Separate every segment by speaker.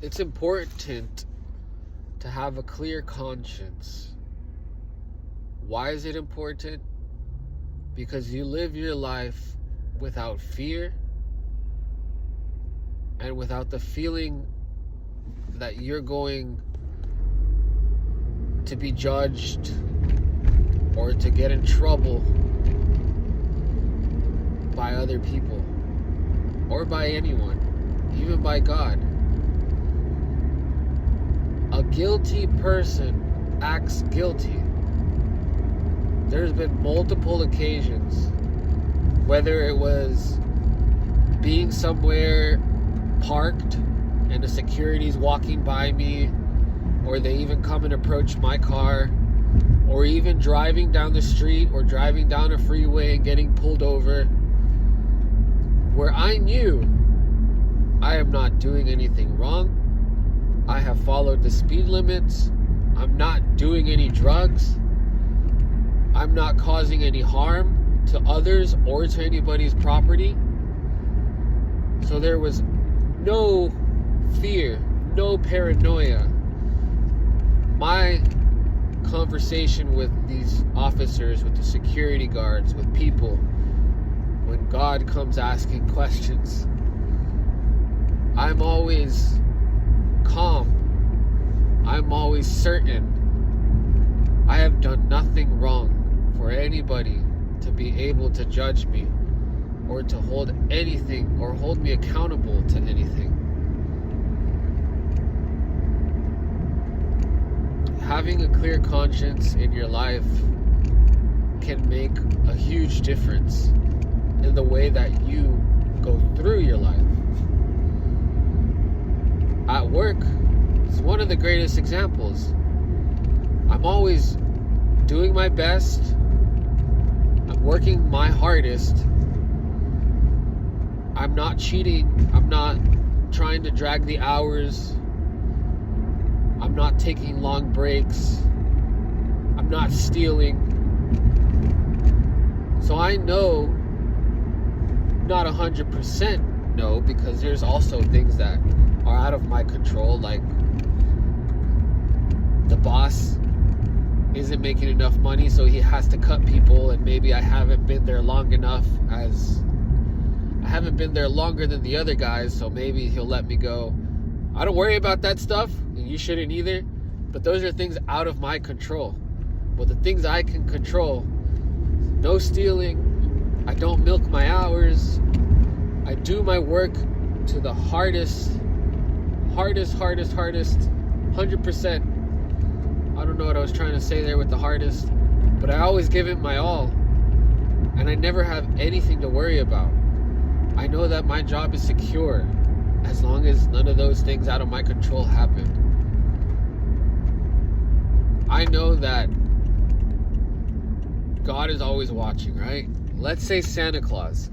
Speaker 1: It's important to have a clear conscience. Why is it important? Because you live your life without fear and without the feeling that you're going to be judged or to get in trouble by other people or by anyone, even by God. A guilty person acts guilty. There's been multiple occasions, whether it was being somewhere parked and the security's walking by me, or they even come and approach my car, or even driving down the street or driving down a freeway and getting pulled over, where I knew I am not doing anything wrong. I have followed the speed limits. I'm not doing any drugs. I'm not causing any harm to others or to anybody's property. So there was no fear, no paranoia. My conversation with these officers, with the security guards, with people, when God comes asking questions, I'm always calm. I'm always certain I have done nothing wrong for anybody to be able to judge me or to hold anything or hold me accountable to anything. Having a clear conscience in your life can make a huge difference in the way that you go through your life. At work, it's one of the greatest examples. I'm always doing my best. I'm working my hardest. I'm not cheating. I'm not trying to drag the hours. I'm not taking long breaks. I'm not stealing. So I know, not 100% no, because there's also things that are out of my control, like the boss isn't making enough money, so he has to cut people, and maybe I haven't been there long enough, as I haven't been there longer than the other guys, so maybe he'll let me go. I don't worry about that stuff, and you shouldn't either, but those are things out of my control. Well, the things I can control: no stealing, I don't milk my hours, I do my work to the hardest, 100%. I don't know what I was trying to say there with the hardest, but I always give it my all, and I never have anything to worry about. I know that my job is secure as long as none of those things out of my control happen. I know that God is always watching, right? Let's say Santa Claus.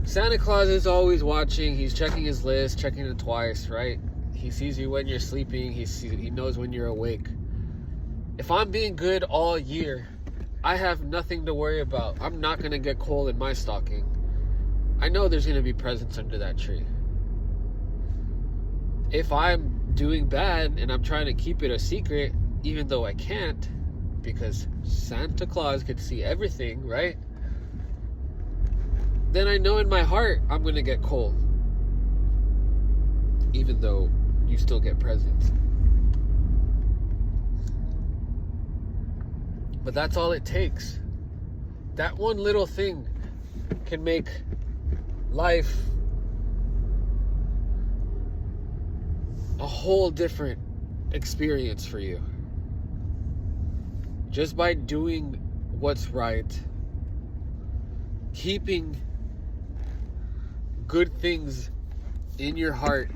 Speaker 1: Santa Claus is always watching. He's checking his list, checking it twice, right? He sees you when you're sleeping. He knows when you're awake. If I'm being good all year, I have nothing to worry about. I'm not going to get coal in my stocking. I know there's going to be presents under that tree. If I'm doing bad and I'm trying to keep it a secret, even though I can't, because Santa Claus could see everything, right? Then I know in my heart I'm going to get coal, even though you still get presents. But that's all it takes. That one little thing can make life a whole different experience for you. Just by doing what's right, keeping good things in your heart,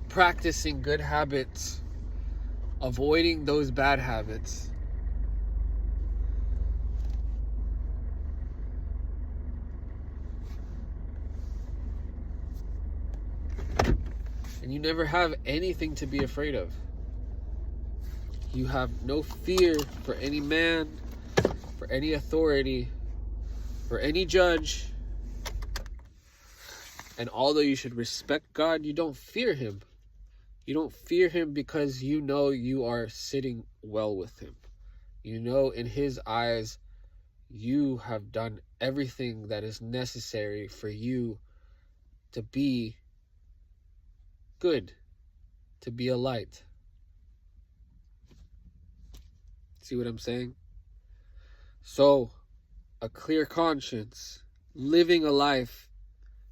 Speaker 1: practicing good habits, avoiding those bad habits. And you never have anything to be afraid of. You have no fear for any man, for any authority, for any judge. And although you should respect God, you don't fear him. You don't fear him because you know you are sitting well with him. You know in his eyes you have done everything that is necessary for you to be good, to be a light. See what I'm saying? So, a clear conscience, living a life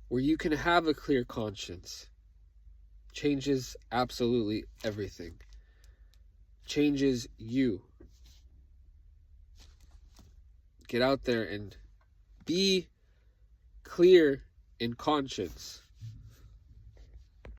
Speaker 1: where you can have a clear conscience, changes absolutely everything. Changes you. Get out there and be clear in conscience.